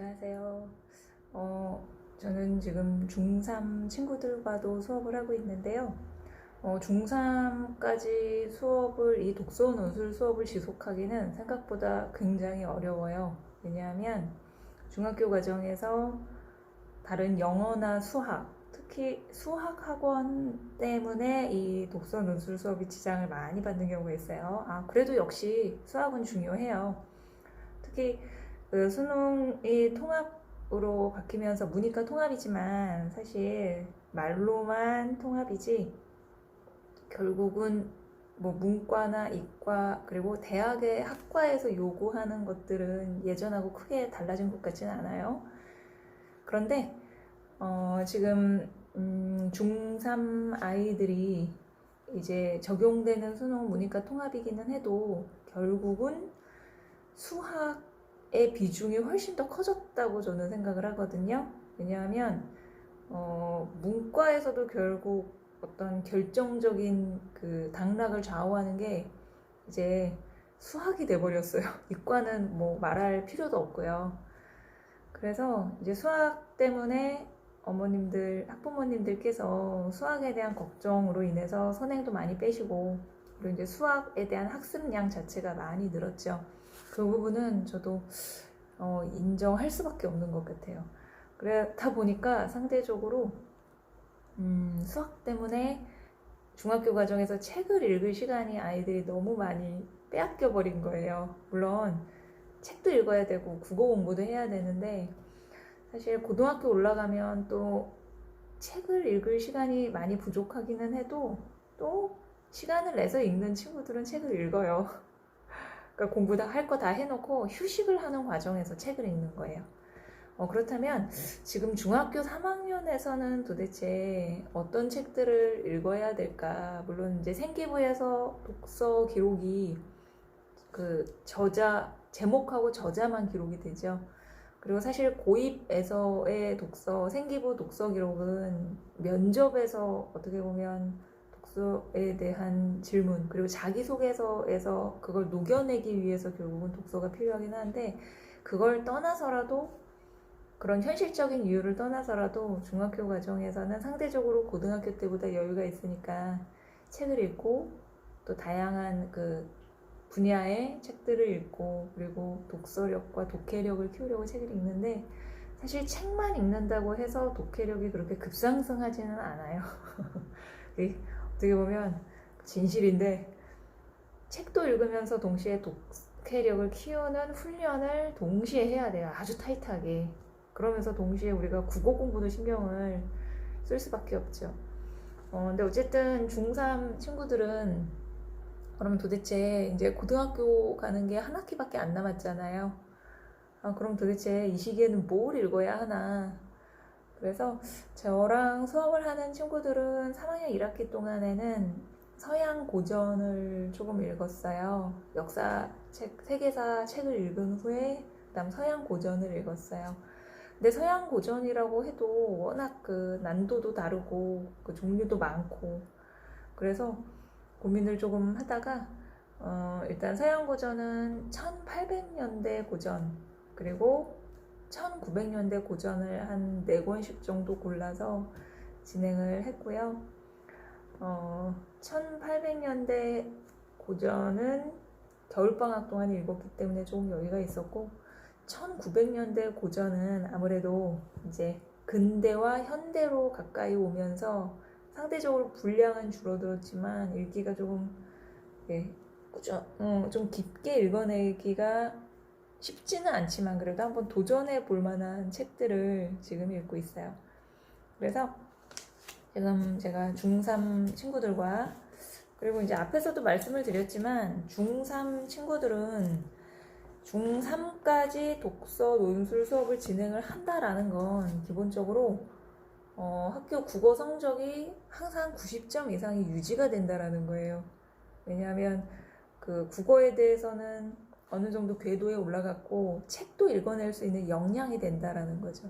안녕하세요. 저는 지금 중3 친구들과도 수업을 하고 있는데요. 중3까지 이 독서 논술 수업을 지속하기는 생각보다 굉장히 어려워요. 왜냐하면 중학교 과정에서 다른 영어나 수학, 특히 수학 학원 때문에 이 독서 논술 수업이 지장을 많이 받는 경우가 있어요. 그래도 역시 수학은 중요해요. 특히 수능이 통합으로 바뀌면서 문이과 통합이지만 사실 말로만 통합이지 결국은 뭐 문과나 이과 그리고 대학의 학과에서 요구하는 것들은 예전하고 크게 달라진 것 같지는 않아요. 그런데 지금 중3 아이들이 이제 적용되는 수능 문이과 통합이기는 해도 결국은 수학의 비중이 훨씬 더 커졌다고 저는 생각을 하거든요. 왜냐하면 문과에서도 결국 어떤 결정적인 그 당락을 좌우하는 게 이제 수학이 돼버렸어요. 이과는 뭐 말할 필요도 없고요. 그래서 이제 수학 때문에 학부모님들께서 수학에 대한 걱정으로 인해서 선행도 많이 빼시고, 그리고 이제 수학에 대한 학습량 자체가 많이 늘었죠. 그 부분은 저도 인정할 수밖에 없는 것 같아요. 그렇다 보니까 상대적으로 수학 때문에 중학교 과정에서 책을 읽을 시간이 아이들이 너무 많이 빼앗겨 버린 거예요. 물론 책도 읽어야 되고 국어 공부도 해야 되는데 사실 고등학교 올라가면 또 책을 읽을 시간이 많이 부족하기는 해도 또 시간을 내서 읽는 친구들은 책을 읽어요. 그러니까 공부 다 할 거 다 해놓고 휴식을 하는 과정에서 책을 읽는 거예요. 그렇다면 지금 중학교 3학년에서는 도대체 어떤 책들을 읽어야 될까? 물론 이제 생기부에서 독서 기록이 그 제목하고 저자만 기록이 되죠. 그리고 사실 고입에서의 생기부 독서 기록은 면접에서 어떻게 보면 독서에 대한 질문, 그리고 자기소개서에서 그걸 녹여내기 위해서 결국은 독서가 필요하긴 한데, 그걸 떠나서라도, 그런 현실적인 이유를 떠나서라도 중학교 과정에서는 상대적으로 고등학교 때보다 여유가 있으니까 책을 읽고 또 다양한 그 분야의 책들을 읽고, 그리고 독서력과 독해력을 키우려고 책을 읽는데, 사실 책만 읽는다고 해서 독해력이 그렇게 급상승하지는 않아요. 어떻게 보면 진실인데, 책도 읽으면서 동시에 독해력을 키우는 훈련을 동시에 해야 돼요. 아주 타이트하게. 그러면서 동시에 우리가 국어 공부도 신경을 쓸 수밖에 없죠. 근데 어쨌든 중3 친구들은 그럼 도대체 이제 고등학교 가는 게 한 학기밖에 안 남았잖아요. 그럼 도대체 이 시기에는 뭘 읽어야 하나. 그래서 저랑 수업을 하는 친구들은 3학년 1학기 동안에는 서양 고전을 조금 읽었어요. 역사 책, 세계사 책을 읽은 후에 그다음 서양 고전을 읽었어요. 근데 서양 고전이라고 해도 워낙 그 난도도 다르고 그 종류도 많고, 그래서 고민을 조금 하다가 일단 서양 고전은 1800년대 고전, 그리고 1900년대 고전을 한 4권씩 정도 골라서 진행을 했고요. 1800년대 고전은 겨울방학 동안 읽었기 때문에 조금 여유가 있었고, 1900년대 고전은 아무래도 이제 근대와 현대로 가까이 오면서 상대적으로 분량은 줄어들었지만 읽기가 조금 좀 깊게 읽어내기가 쉽지는 않지만 그래도 한번 도전해 볼 만한 책들을 지금 읽고 있어요. 그래서 지금 제가 중3 친구들과, 그리고 이제 앞에서도 말씀을 드렸지만 중3 친구들은 중3까지 독서 논술 수업을 진행을 한다라는 건 기본적으로 학교 국어 성적이 항상 90점 이상이 유지가 된다라는 거예요. 왜냐하면 그 국어에 대해서는 어느 정도 궤도에 올라갔고 책도 읽어낼 수 있는 역량이 된다라는 거죠.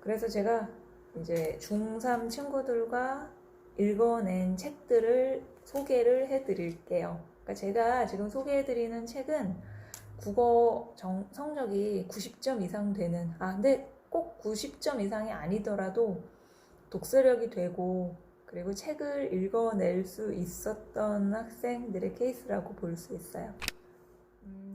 그래서 제가 이제 중3 친구들과 읽어낸 책들을 소개를 해드릴게요. 그러니까 제가 지금 소개해드리는 책은 국어 성적이 90점 이상 되는, 근데 꼭 90점 이상이 아니더라도 독서력이 되고 그리고 책을 읽어낼 수 있었던 학생들의 케이스라고 볼 수 있어요.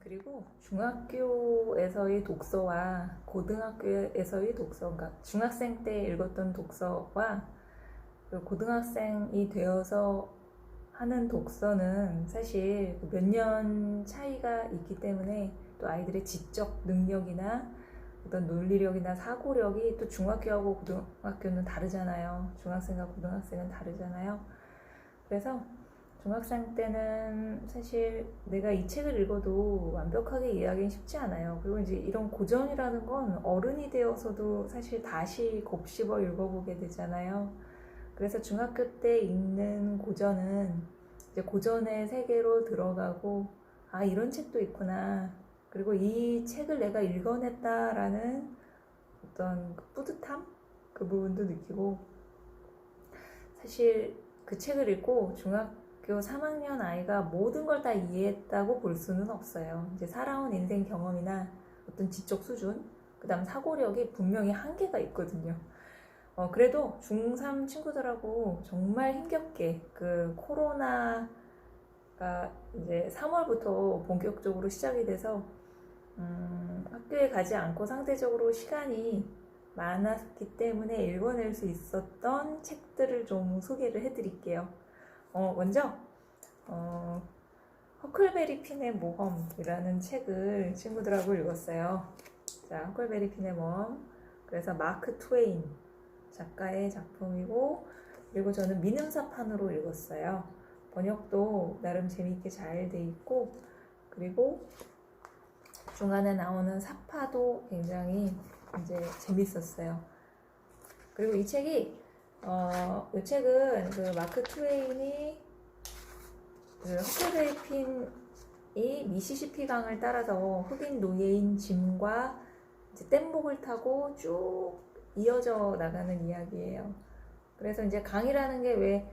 그리고 중학교에서의 독서와 고등학교에서의 독서, 그러니까 중학생 때 읽었던 독서와 고등학생이 되어서 하는 독서는 사실 몇 년 차이가 있기 때문에 또 아이들의 지적 능력이나 어떤 논리력이나 사고력이 또 중학교하고 고등학교는 다르잖아요. 중학생과 고등학생은 다르잖아요. 그래서 중학생 때는 사실 내가 이 책을 읽어도 완벽하게 이해하기는 쉽지 않아요. 그리고 이제 이런 고전이라는 건 어른이 되어서도 사실 다시 곱씹어 읽어보게 되잖아요. 그래서 중학교 때 읽는 고전은 이제 고전의 세계로 들어가고, 이런 책도 있구나. 그리고 이 책을 내가 읽어냈다라는 어떤 뿌듯함? 그 부분도 느끼고, 사실 그 책을 읽고 중학교 3학년 아이가 모든 걸 다 이해했다고 볼 수는 없어요. 이제 살아온 인생 경험이나 어떤 지적 수준, 그 다음 사고력이 분명히 한계가 있거든요. 그래도 중3 친구들하고 정말 힘겹게 그 코로나가 이제 3월부터 본격적으로 시작이 돼서 학교에 가지 않고 상대적으로 시간이 많았기 때문에 읽어낼 수 있었던 책들을 좀 소개를 해드릴게요. 먼저 허클베리 핀의 모험이라는 책을 친구들하고 읽었어요. 자, 허클베리 핀의 모험. 그래서 마크 트웨인 작가의 작품이고, 그리고 저는 민음사판으로 읽었어요. 번역도 나름 재미있게 잘 돼 있고, 그리고 중간에 나오는 사파도 굉장히 이제 재밌었어요. 그리고 이 책은 그 마크 트웨인이 그 허클베리 핀이 미시시피 강을 따라서 흑인 노예인 짐과 이제 뗏목을 타고 쭉 이어져 나가는 이야기예요. 그래서 이제 강이라는 게 왜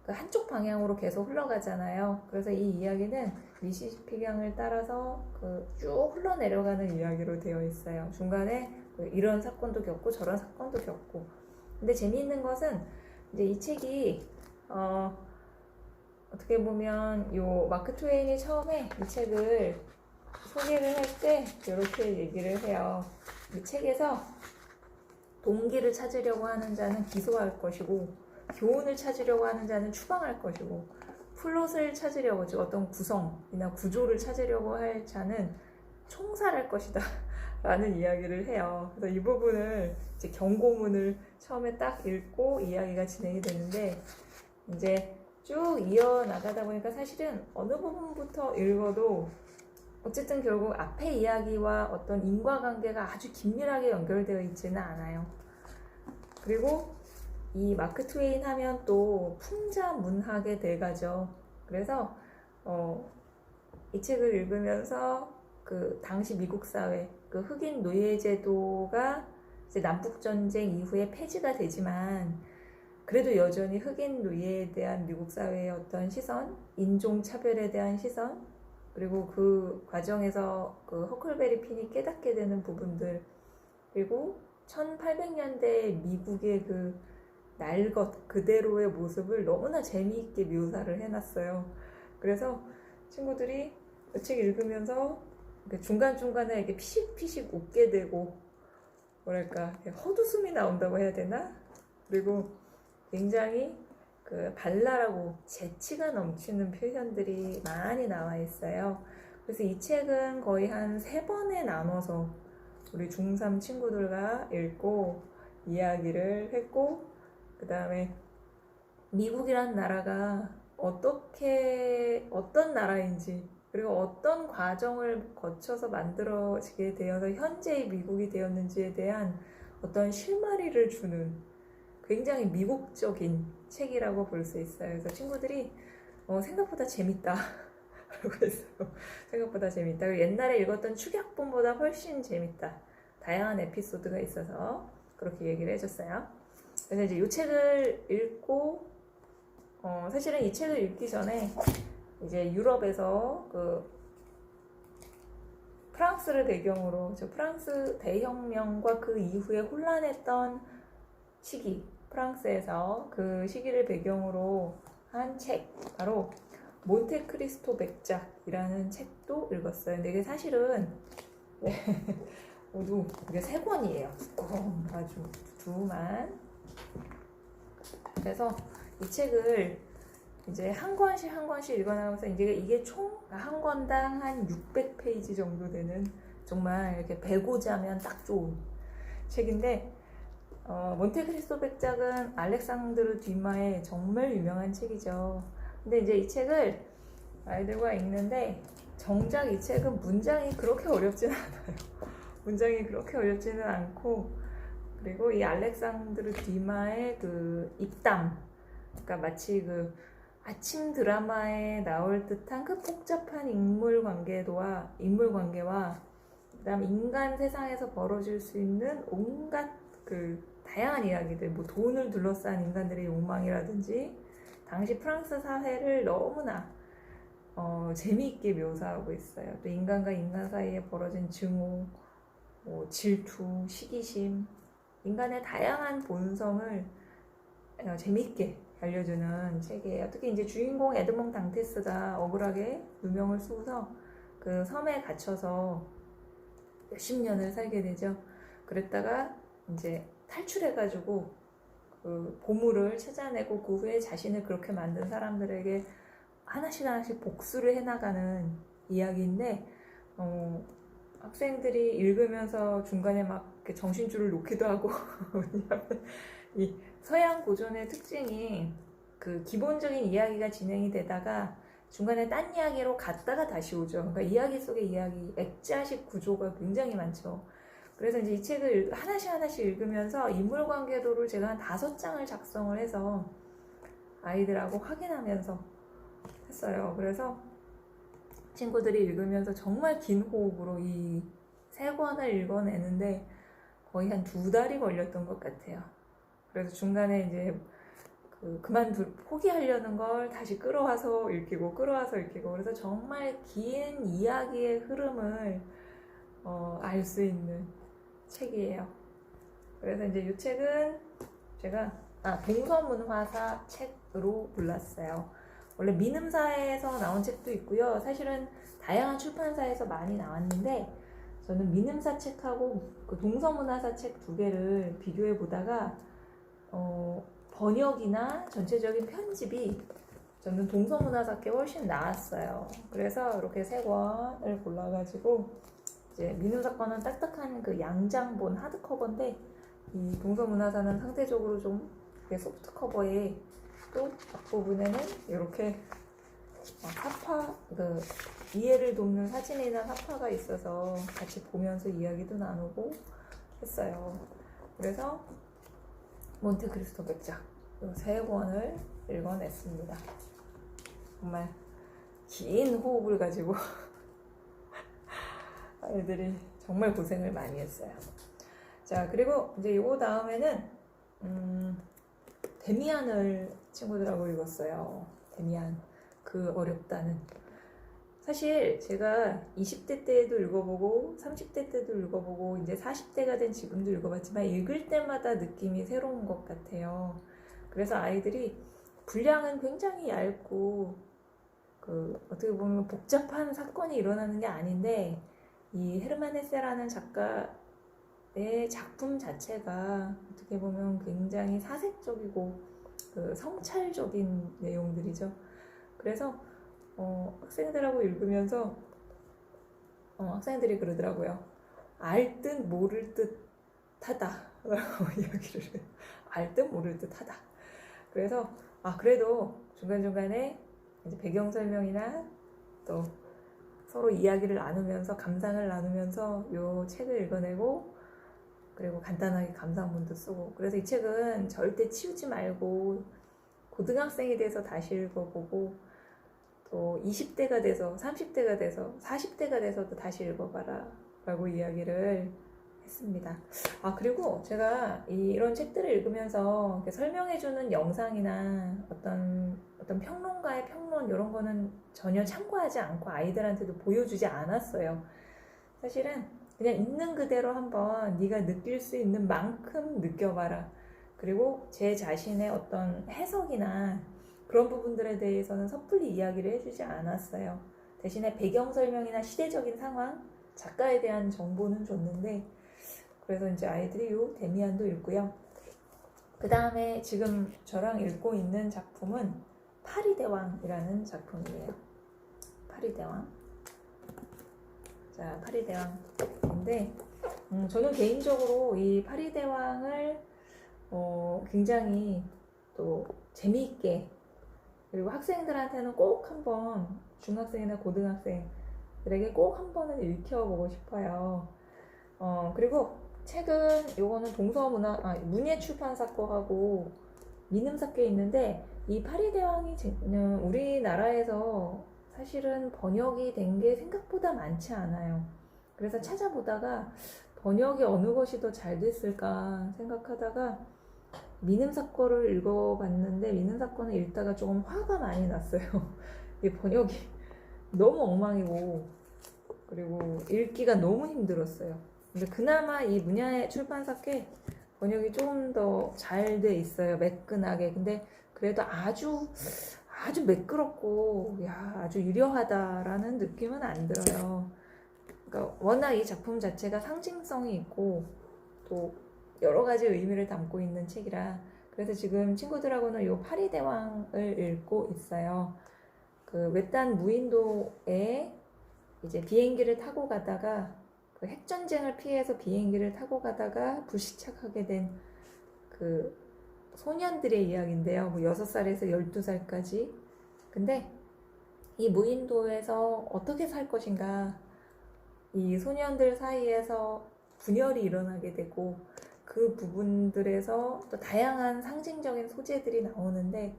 그 한쪽 방향으로 계속 흘러가잖아요. 그래서 이 이야기는 미시시피 강을 따라서 그 쭉 흘러내려가는 이야기로 되어 있어요. 중간에 이런 사건도 겪고 저런 사건도 겪고. 근데 재미있는 것은 이제 이 책이 어떻게 보면 요 마크 트웨인이 처음에 이 책을 소개를 할 때 이렇게 얘기를 해요. 이 책에서 동기를 찾으려고 하는 자는 기소할 것이고, 교훈을 찾으려고 하는 자는 추방할 것이고, 플롯을 찾으려고, 즉 어떤 구성이나 구조를 찾으려고 할 자는 총살할 것이다 라는 이야기를 해요. 그래서 이 부분을 이제 경고문을 처음에 딱 읽고 이야기가 진행이 되는데, 이제 쭉 이어나가다 보니까 사실은 어느 부분부터 읽어도 어쨌든 결국 앞에 이야기와 어떤 인과관계가 아주 긴밀하게 연결되어 있지는 않아요. 그리고 이 마크 트웨인 하면 또 풍자문학의 대가죠. 그래서 이 책을 읽으면서 그 당시 미국 사회, 그 흑인 노예 제도가 이제 남북전쟁 이후에 폐지가 되지만, 그래도 여전히 흑인 노예에 대한 미국 사회의 어떤 시선, 인종차별에 대한 시선, 그리고 그 과정에서 그 허클베리 핀이 깨닫게 되는 부분들, 그리고 1800년대 미국의 그 날것 그대로의 모습을 너무나 재미있게 묘사를 해놨어요. 그래서 친구들이 이 책 읽으면서 중간중간에 이렇게 피식피식 웃게 되고, 뭐랄까, 헛웃음이 나온다고 해야 되나? 그리고 굉장히 그 발랄하고 재치가 넘치는 표현들이 많이 나와 있어요. 그래서 이 책은 거의 한 3번에 나눠서 우리 중3 친구들과 읽고 이야기를 했고, 그 다음에 미국이란 나라가 어떤 나라인지, 그리고 어떤 과정을 거쳐서 만들어지게 되어서 현재의 미국이 되었는지에 대한 어떤 실마리를 주는 굉장히 미국적인 책이라고 볼 수 있어요. 그래서 친구들이 생각보다 재밌다 라고 했어요. 생각보다 재밌다. 그리고 옛날에 읽었던 축약본보다 훨씬 재밌다. 다양한 에피소드가 있어서 그렇게 얘기를 해줬어요. 그래서 이제 이 책을 읽고, 사실은 이 책을 읽기 전에 이제 유럽에서 그 프랑스를 배경으로 프랑스 대혁명과 그 이후에 혼란했던 시기, 프랑스에서 그 시기를 배경으로 한 책, 바로 몬테크리스토 백작이라는 책도 읽었어요. 근데 이게 사실은 네, 모두 이게 3권이에요. 아주 두만. 그래서 이 책을 이제 한 권씩 읽어나가면서 이게 총 한 권당 한 600페이지 정도 되는 정말 이렇게 배고자면 딱 좋은 책인데, 몬테크리스토 백작은 알렉상드르 듀마의 정말 유명한 책이죠. 근데 이제 이 책을 아이들과 읽는데 정작 이 책은 문장이 그렇게 어렵지는 않아요. 문장이 그렇게 어렵지는 않고, 그리고 이 알렉상드르 듀마의 그 입담, 그러니까 마치 그 아침 드라마에 나올 듯한 그 복잡한 인물 관계와 그다음 인간 세상에서 벌어질 수 있는 온갖 그 다양한 이야기들, 뭐 돈을 둘러싼 인간들의 욕망이라든지 당시 프랑스 사회를 너무나 재미있게 묘사하고 있어요. 또 인간과 인간 사이에 벌어진 증오, 뭐 질투, 시기심, 인간의 다양한 본성을 재미있게 알려주는 책이에요. 특히 이제 주인공 에드몽 당테스가 억울하게 누명을 쓰고서 그 섬에 갇혀서 몇십 년을 살게 되죠. 그랬다가 이제 탈출해가지고 그 보물을 찾아내고 그 후에 자신을 그렇게 만든 사람들에게 하나씩 복수를 해나가는 이야기인데, 학생들이 읽으면서 중간에 막 정신줄을 놓기도 하고 왜냐면 이 서양 고전의 특징이 그 기본적인 이야기가 진행이 되다가 중간에 딴 이야기로 갔다가 다시 오죠. 그러니까 이야기 속의 이야기, 액자식 구조가 굉장히 많죠. 그래서 이제 이 책을 하나씩 읽으면서 인물 관계도를 제가 한 5장을 작성을 해서 아이들하고 확인하면서 했어요. 그래서 친구들이 읽으면서 정말 긴 호흡으로 이 3권을 읽어내는데 거의 한 2달이 걸렸던 것 같아요. 그래서 중간에 이제 포기하려는 걸 다시 끌어와서 읽히고 그래서 정말 긴 이야기의 흐름을 알 수 있는 책이에요. 그래서 이제 이 책은 제가 동서문화사 책으로 골랐어요. 원래 민음사에서 나온 책도 있고요. 사실은 다양한 출판사에서 많이 나왔는데 저는 민음사 책하고 그 동서문화사 책 2개를 비교해 보다가 번역이나 전체적인 편집이 저는 동서문화사께 훨씬 나았어요. 그래서 이렇게 3권을 골라가지고 이제 민음사 거는 딱딱한 그 양장본 하드커버인데 이 동서문화사는 상대적으로 좀 소프트 커버에 또 앞부분에는 이렇게 사파, 그 이해를 돕는 사진이나 사파가 있어서 같이 보면서 이야기도 나누고 했어요. 그래서 몬테크리스토 백작 이 3권을 읽어냈습니다. 정말 긴 호흡을 가지고 아이들이 정말 고생을 많이 했어요. 자, 그리고 이제 요 다음에는 데미안을 친구들하고 읽었어요. 데미안, 그 어렵다는. 사실 제가 20대 때에도 읽어보고 30대 때도 읽어보고 이제 40대가 된 지금도 읽어봤지만 읽을 때마다 느낌이 새로운 것 같아요. 그래서 아이들이 분량은 굉장히 얇고 어떻게 보면 복잡한 사건이 일어나는 게 아닌데 이 헤르만 헤세라는 작가의 작품 자체가 어떻게 보면 굉장히 사색적이고 성찰적인 내용들이죠. 그래서 학생들하고 읽으면서 학생들이 그러더라고요. 알 듯 모를 듯 하다 라고 이야기를 해요. 알 듯 모를 듯 하다. 그래서 그래도 중간중간에 이제 배경 설명이나 또 서로 이야기를 나누면서 감상을 나누면서 이 책을 읽어내고 그리고 간단하게 감상문도 쓰고, 그래서 이 책은 절대 치우지 말고 고등학생이 돼서 다시 읽어보고 또 20대가 돼서 30대가 돼서 40대가 돼서도 다시 읽어봐라 라고 이야기를 했습니다. 그리고 제가 이런 책들을 읽으면서 설명해주는 영상이나 어떤 평론가의 평론 이런 거는 전혀 참고하지 않고 아이들한테도 보여주지 않았어요. 사실은 그냥 있는 그대로 한번 네가 느낄 수 있는 만큼 느껴봐라. 그리고 제 자신의 어떤 해석이나 그런 부분들에 대해서는 섣불리 이야기를 해주지 않았어요. 대신에 배경 설명이나 시대적인 상황, 작가에 대한 정보는 줬는데, 그래서 이제 아이들이 요 데미안도 읽고요. 그 다음에 지금 저랑 읽고 있는 작품은 파리대왕이라는 작품이에요. 파리대왕. 자, 파리대왕인데, 저는 개인적으로 이 파리대왕을 굉장히 또 재미있게, 그리고 학생들한테는 꼭 한번, 중학생이나 고등학생들에게 꼭 한 번은 읽혀보고 싶어요. 그리고 책은 요거는 문예출판사 거하고 민음사께 있는데, 이 파리대왕이 우리나라에서 사실은 번역이 된 게 생각보다 많지 않아요. 그래서 찾아보다가 번역이 어느 것이 더 잘 됐을까 생각하다가 민음사 거를 읽어봤는데, 민음사 거는 읽다가 조금 화가 많이 났어요. 이 번역이 너무 엉망이고, 그리고 읽기가 너무 힘들었어요. 근데 그나마 이 문예출판사께 번역이 조금 더 잘 돼 있어요. 매끈하게. 근데 그래도 아주 매끄럽고, 아주 유려하다라는 느낌은 안 들어요. 그러니까 워낙 이 작품 자체가 상징성이 있고 또 여러 가지 의미를 담고 있는 책이라, 그래서 지금 친구들하고는 이 파리대왕을 읽고 있어요. 그 외딴 무인도에 이제 비행기를 타고 가다가, 그 핵전쟁을 피해서 비행기를 타고 가다가 불시착하게 된 그 소년들의 이야기인데요. 뭐 6살에서 12살까지. 근데 이 무인도에서 어떻게 살 것인가, 이 소년들 사이에서 분열이 일어나게 되고, 그 부분들에서 또 다양한 상징적인 소재들이 나오는데,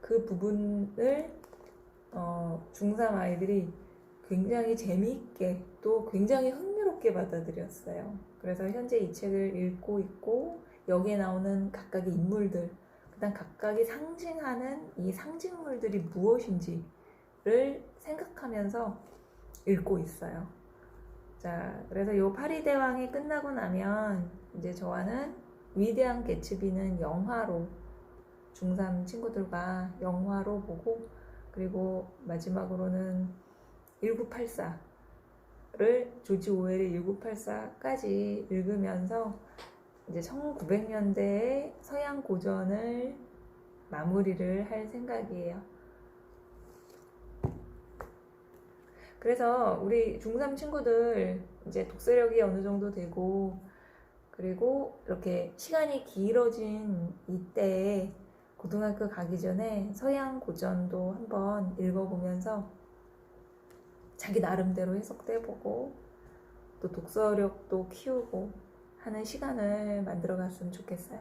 그 부분을 중3 아이들이 굉장히 재미있게 또 굉장히 흥미롭게 받아들였어요. 그래서 현재 이 책을 읽고 있고, 여기에 나오는 각각의 인물들, 그다음 각각이 상징하는 이 상징물들이 무엇인지를 생각하면서 읽고 있어요. 자, 그래서 요 파리대왕이 끝나고 나면 이제 저와는 위대한 개츠비는 영화로, 중3 친구들과 영화로 보고, 그리고 마지막으로는 1984를, 조지 오웰의 1984까지 읽으면서 이제 1900년대의 서양 고전을 마무리를 할 생각이에요. 그래서 우리 중3 친구들 이제 독서력이 어느 정도 되고, 그리고 이렇게 시간이 길어진 이때에 고등학교 가기 전에 서양 고전도 한번 읽어보면서 자기 나름대로 해석도 해보고 또 독서력도 키우고 하는 시간을 만들어 갔으면 좋겠어요.